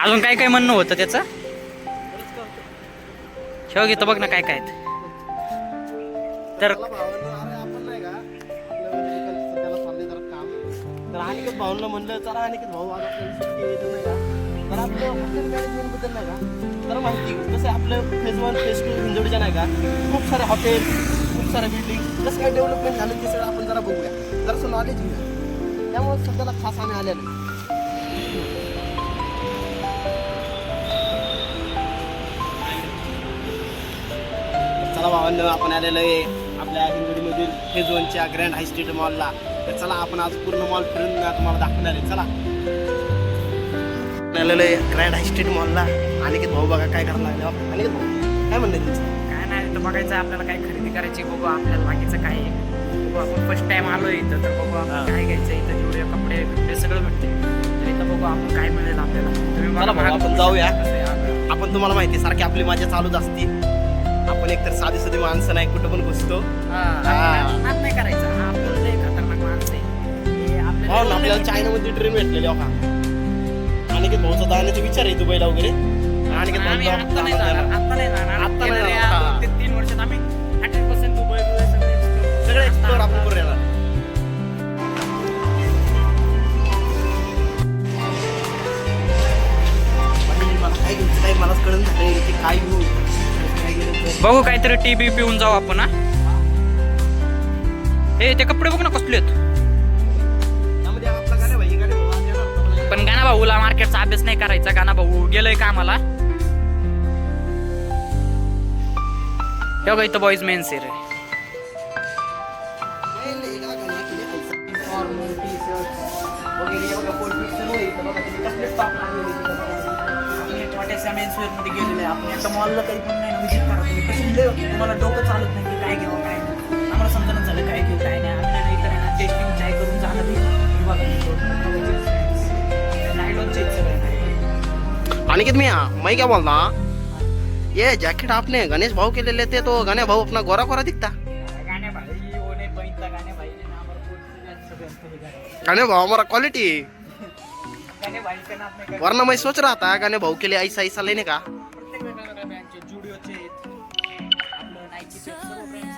अजून काय काय म्हणणं होतं त्याचं? शेव घेतो बघ ना काय काय आहेत. तर आपण नाही का आपलं सध्याला चाललंय जरा काम, तर अनिकेत भाऊंना म्हणलं चला अनिकेत भाऊ आज आपल्याला सुट्टी येत नाही का, तर आपलं हॉटेल मॅनेजमेंट बद्दल नाही का जरा माहिती कसं आहे. आपलं फेज 1 फेज 2 हिंजवडीच्या नाही का खूप सारे हॉटेल, खूप सारे बिल्डिंग कसं काय डेव्हलपमेंट झालं ते सगळं आपण जरा बघूया, जरासं नॉलेज घेऊया. त्यामुळे सध्याला खास आम्ही आलेलो. चला भावांनो, आपण आलेलो आहे आपल्या हिंजवडीमधील फेज 1च्या ग्रँड हाय स्ट्रीट मॉलला. तर चला आपण आज पूर्ण मॉल फिरून तुम्हाला दाखवणार आहे. चला आलेलो आहे ग्रँड हाय स्ट्रीट मॉलला. अनिकेत भाऊ बघा काय करायला लागले. अनिकेत भाऊ काय म्हणणं तुमचं? काय नाही तर बघायचं आपल्याला काय खरेदी करायची, बघू आपल्याला बाकीचं काय आहे. बघू आपण फर्स्ट टाइम आलोय इथं, तर बघू आपण काय घ्यायचं. इथं जेवढे कपडे बिपडे सगळं भेटते, तर इथं बघू आपण काय मिळेल आपल्याला. तुम्ही चला भाऊ, आपण जाऊया. कसं आहे आपलं. आपण तुम्हाला माहिती आहे सारखी आपली मजा चालूच असते. आपण एकतर साधी साधी माणसं नाही, कुठं पण घुसतो. हात नाही करायचा. हा आपण लय खतरनाक माणसं आहे. हे हो ना, आपल्याला चायनामध्ये ट्रेन भेटलेली हो का. अनिकेत भाऊचा जाण्याचा विचार आहे दुबईला वगैरे. अनिकेत आम्ही भाऊ आता नाही जाणार. आता नाही येणाऱ्या जाणार. 2-3 वर्षात आम्ही 100% दुबई सगळे एक्सप्लोर आपण करू येणार. मला काय घ्यायचं काय मलाच कळून झालंय की काय घेऊ, काय गेलं तर. बघू काहीतरी टी बी पिऊन जाऊ आपण. हा हे ते कपडे बघ ना कसले आहेत. त्यामध्ये आपला गाणे भाई गाणे भाऊ आज येणार आपला. पण गाणा भाऊला मार्केटचा अभ्यास नाही करायचा. गाणा भाऊ गेलोय कामाला. तेव्हा इथं बॉईज मेन्स आहे रे. मॉलला काही पण नाही विजिट करा तुम्ही. तुम्हाला डोकं चालत नाही की काय घ्यावं काय नाही. आम्हाला समजणं झालं काय घेऊ काय नाही. आम्ही नाही इकडे टेस्टिंग ट्राय करून जाणं अनिकेत मैं क्या बोलता, ये जैकेट आपने गणेश भाव के लिए लेते तो गणेश भाऊ अपना गोरा गोरा दिखता. गाणे भाई ओने बहिणीचा गाणे भाई सगळं गणेश भाव हमारा क्वालिटी. गाणे भाईचं नाव नाही. वरना मैं सोच रहा था गणेश भाऊ के लिए ऐसा ऐसा लेने का. प्रत्येक वेगवेगळ्या ब्रँडचे जुडिओचे आपलं नाईकीचे सर्व ब्रँड्स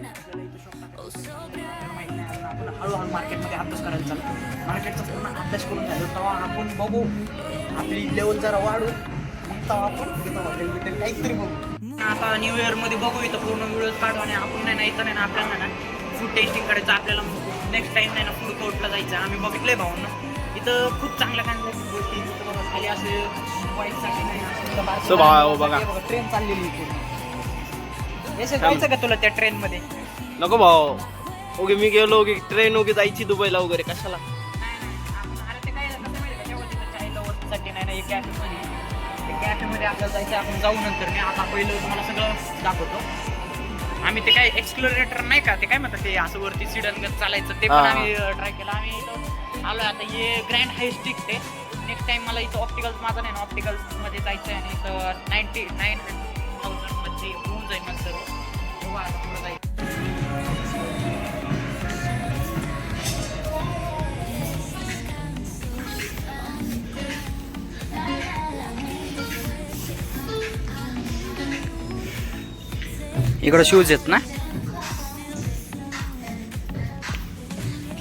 आपल्याला इथं शॉप टाकायचं माहिती नाही. अजून आपण हळूहळू मार्केटमध्ये अभ्यास करायला चालतो. मार्केटचा पूर्ण अभ्यास करून झालो तेव्हा आपण बघू आपली लेवल जरा वाढू. मग तेव्हा आपण तिथं हॉटेल बिटेल काहीतरी बघू. आता न्यू इयरमध्ये बघू इथं पूर्ण व्हिडिओ काढू. आणि आपण नाही इथं नाही ना आपल्याला ना फूड टेस्टिंग करायचं. आपल्याला नेक्स्ट टाइम नाही ना फूड कोर्टला जायचं. आम्ही बघितलंय भाऊंना इथं खूप चांगल्या चांगल्या गोष्टी खाली असे वाईटसाठी नाही बघा ट्रेन चाललेली इथे. जायचं का तुला त्या ट्रेन मध्ये? नको भाऊ, ओके मी गेलो की ट्रेन वगैरे जायची दुबईला वगैरे कशाला. अरे ते काय कसं माहिती का, तेव्हा तिथं चायला वरतीसाठी नाही ना एक कॅफेमध्ये. त्या कॅफेमध्ये आपल्याला जायचं. आपण जाऊ नंतर. मी आता पहिलं तुम्हाला सगळं दाखवतो. आम्ही ते काय एक्सप्लोरेटर नाही का, ते काय म्हणतात ते असं वरती सिडनगत चालायचं, ते पण आम्ही ट्राय केलं. आम्ही इथं आलोय आता. हे ग्रँड हाय स्ट्रीट आहे. नेक्स्ट टाइम मला इथं ऑप्टिकल्स माझं नाही ना ऑप्टिकल्समध्ये जायचं आहे. आणि इथं 99,000 मध्ये होऊन जाईल मग सर्व. तेव्हा आता पुढं जायचं. इकडं शूज आहेत ना.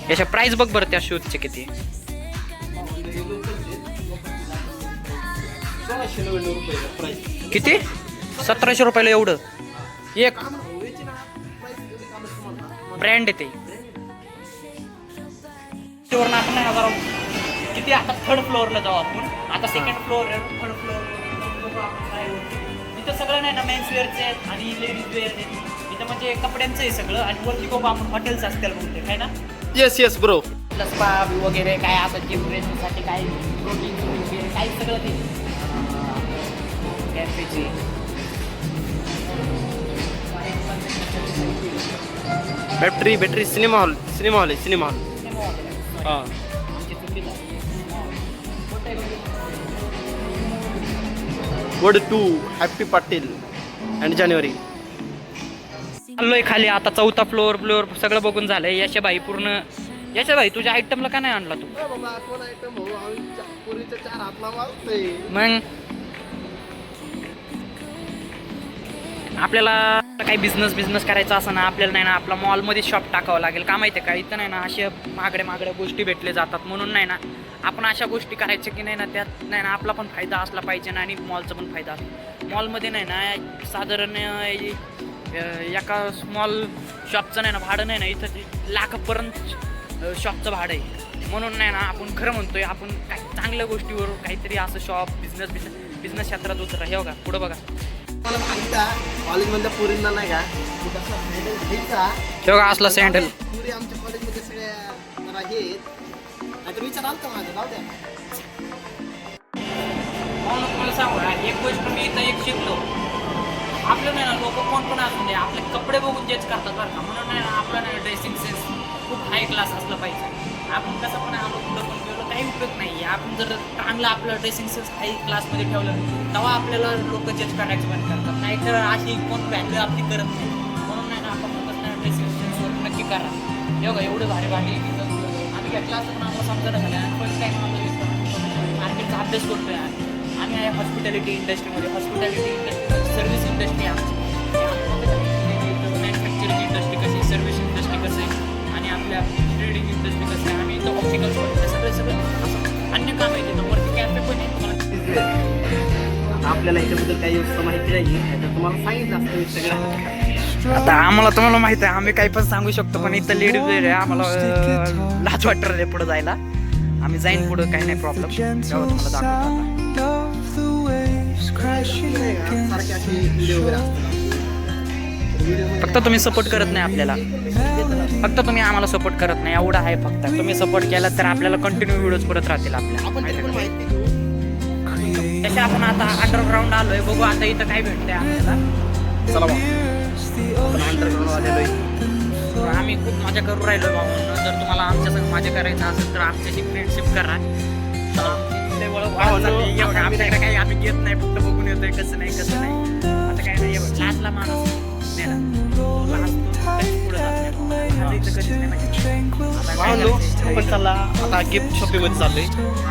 याच्या प्राइस बघ बरं त्या शूजचे किती. 1690 प्राइस. किती? 1700 रुपयाला एवढं एक ब्रँड आहे ते. वरून आपण नाही जरा किती आता थर्ड फ्लोअरला जाऊ आपण. आता सेकंड फ्लोअर थर्ड फ्लोअर इथं सगळं नाही ना मेन्स वेअरचे आहेत आणि लेडीज वेअर आहेत. इथं म्हणजे कपड्यांचं आहे सगळं. आणि वरती बघू आपण हॉटेल्स असतील बहुतेक आहे ना. Yes yes bro. स्पा वगैरे काय असं जिम ट्रेनिंगसाठी काय प्रोटीन वगैरे काही सगळं ते कॅफेची. बॅटरी सिनेमा हॉल आहे सिनेमा हॉल. हां वर्ड 2 हॅपी पाटील अँड जानेवारी. चाललोय खाली आता. 4था फ्लोअर सगळं बघून झालंय. याच्या बाई पूर्ण याच्या भाई तुझ्या आयटमला का नाही आणला तू? ए बाबा कोण आयटम भाऊ आम्ही पुरीच्या 4 हातला मारतोय. मग आपल्याला काही बिझनेस करायचा असं ना आपल्याला नाही ना आपला मॉलमध्ये शॉप टाकावं लागेल. का माहिती आहे का, इथं नाही ना अशा महागड्या गोष्टी भेटले जातात. म्हणून नाही ना आपण अशा गोष्टी करायच्या की नाही ना त्यात नाही ना आपला पण फायदा असला पाहिजे ना आणि मॉलचा पण फायदा असला. मॉलमध्ये नाही ना साधारण एका स्मॉल शॉपचं नाही ना भाडं नाही ना इथं लाखापर्यंत शॉपचं भाडं आहे. म्हणून नाही ना आपण खरं म्हणतोय आपण काही चांगल्या गोष्टीवर काहीतरी असं शॉप बिझनेस क्षेत्रात उतरा. हे बघा पुढं बघा, मला माहिती आहे कॉलेजमधल्या पुरींना नाही का तसा हँडल घ्यायचा. हे बघा असला सँडल. पुरी आमच्या कॉलेजमध्ये सगळ्या जरा हे आता विचार आलता माझा जाऊ द्या. मला सांगू ना, एक गोष्ट मी इथं एक शिकलो, आपलं नाही ना लोक कोण पण असू दे आपले कपडे बघून जज करतात बरं का. म्हणून नाही ना आपलं नाही ड्रेसिंग सेन्स खूप हाय क्लास असलं पाहिजे. आपण कसं पण आलो कुठं पण गेलो काही उपयोग नाही. आपण जर चांगलं आपलं ड्रेसिंग सेन्स हाय क्लासमध्ये ठेवलं तेव्हा आपल्याला लोक जज करायचं बंद करतात. नाहीतर अशी कोण व्हॅल्यू आपली करत नाही. म्हणून नाही ना आपण कसं नाही ड्रेसिंग सेन्सवर नक्की करा. हे बघा एवढं भारी आम्ही घेतला असं पण आम्हाला समजा झालं आणि फर्स्ट टाईम मार्केटचा अभ्यास करतोय. आम्ही आहे हॉस्पिटॅलिटी इंडस्ट्रीमध्ये. हॉस्पिटॅलिटी इंडस्ट्री सर्व्हिस इंडस्ट्री आमची मॅन्युफॅक्चरिंग इंडस्ट्री कशी, सर्व्हिस इंडस्ट्री कसं आहे आणि आपल्या ट्रेडिंग इंडस्ट्री कसं आहे. आम्ही इथं ऑप्टिकल सगळं असं अन्य काम आहे तिथं. वरती कॅफे पण आहे. आता आपल्याला याच्याबद्दल काही गोष्ट माहिती नाही तर तुम्हाला सांगितलं असतं मी सगळं. आता आम्हाला तुम्हाला माहिती आहे आम्ही काही पण सांगू शकतो, पण इथं लेडीज आहे आम्हाला लाज वाटत रे पुढे जायला. आम्ही जाईन पुढं काही नाही प्रॉब्लेम. तुम्हाला दाखवतो. सारखे असे व्हिडिओ वगैरे असतात. फक्त तुम्ही सपोर्ट करत नाही आपल्याला. फक्त तुम्ही आम्हाला सपोर्ट करत नाही एवढं आहे फक्त. तुम्ही सपोर्ट केला तर आपल्याला कंटिन्यू व्हिडिओज पडत राहतील आपल्या. आपण ते पण माहिती घेऊ. तसे आपण आता अंडरग्राऊंड आलोय. बघू आता इथं काय भेटतंय आपल्याला. चला आपण अंडरग्राऊंड आलेलो आहे. आम्ही खूप मजा करू राहिलो भाऊ. जर तुम्हाला आमच्या संग मजा करायचं असेल तर आमच्याशी फ्रेंडशिप करा. आपल्याकडे काही आम्ही घेत नाही, फक्त बघून येतोय कसं नाही. आता काय नाही लाजला माणूस नाही ना, तो लाजतो पुढे जात नाही. कधीच नाही. आपण चालला आता गिफ्ट शॉपिंग मध्ये चाललोय.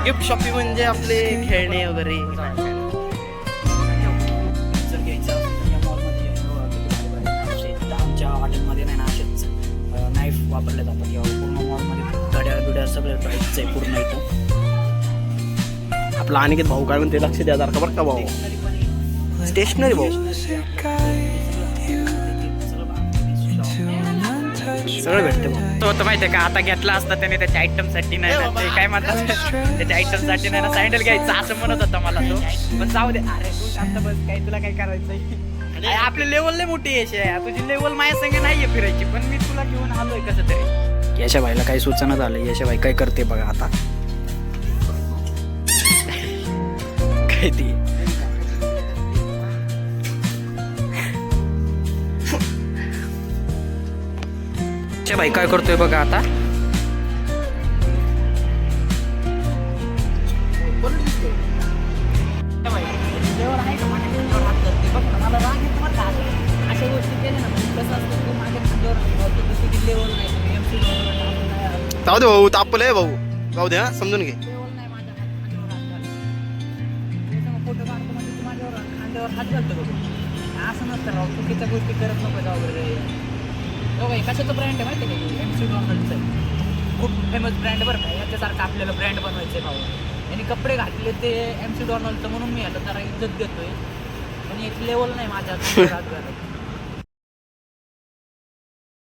गिफ्ट शॉपिंग म्हणजे आपले खेळणे वगैरे. जर घ्यायचं असेल तर या मॉलमध्ये आमच्या हॉटेलमध्ये नाही ना असेच नाईफ वापरले जातात. किंवा पूर्ण मॉलमध्ये घड्याळ सगळं राहायचं आहे पूर्ण इथं. आपला अनिकेत भाऊ काय म्हणते लक्ष द्या जरा बरं का भाऊ. स्टेशनरी भाऊ सगळं भेटते भाऊ. तो माहिती आहे का आता घेतला असता त्याने त्याच्या आयटमसाठी नाही ना, ते काय म्हणतात त्याच्या आयटमसाठी नाही ना सँडल घ्यायचं असं म्हणत होता मला तो. पण जाऊ दे अरे तू शांत बस, काय तुला काय करायचंय. आपली लेवल लय मोठी आहे. तुझी लेवल माझ्या संग नाहीये फिरायची, पण मी तुला घेऊन आलोय कसं तरी. यशाबाईला काही सूचना झालं. यशाबाई काय करते बघा आता. काय ती भाई काय करतोय बघा आता. अशा गोष्टी केल्या ना कसं असतं माझ्या लेवल नाही. जाऊ दे भाऊ तापलंय भाऊ. जाऊ दे हा समजून घे. फोटो काढतो म्हणजे तू माझ्यावर खांद्यावर हात घालतो बघ. असं नसतं राव, चुकीच्या गोष्टी करत नको जाऊ वगैरे. हो भाई कशाचं ब्रँड आहे माहिती आहे का, MC डॉनल्डचं खूप फेमस ब्रँड बरं का. याच्यासारखं आपल्याला ब्रँड बनवायचं आहे भाऊ. यांनी कपडे घातले ते MC डॉनल्डचं म्हणून मी याला जरा इज्जत देतोय. पण एक लेवल नाही माझ्या हात घालत.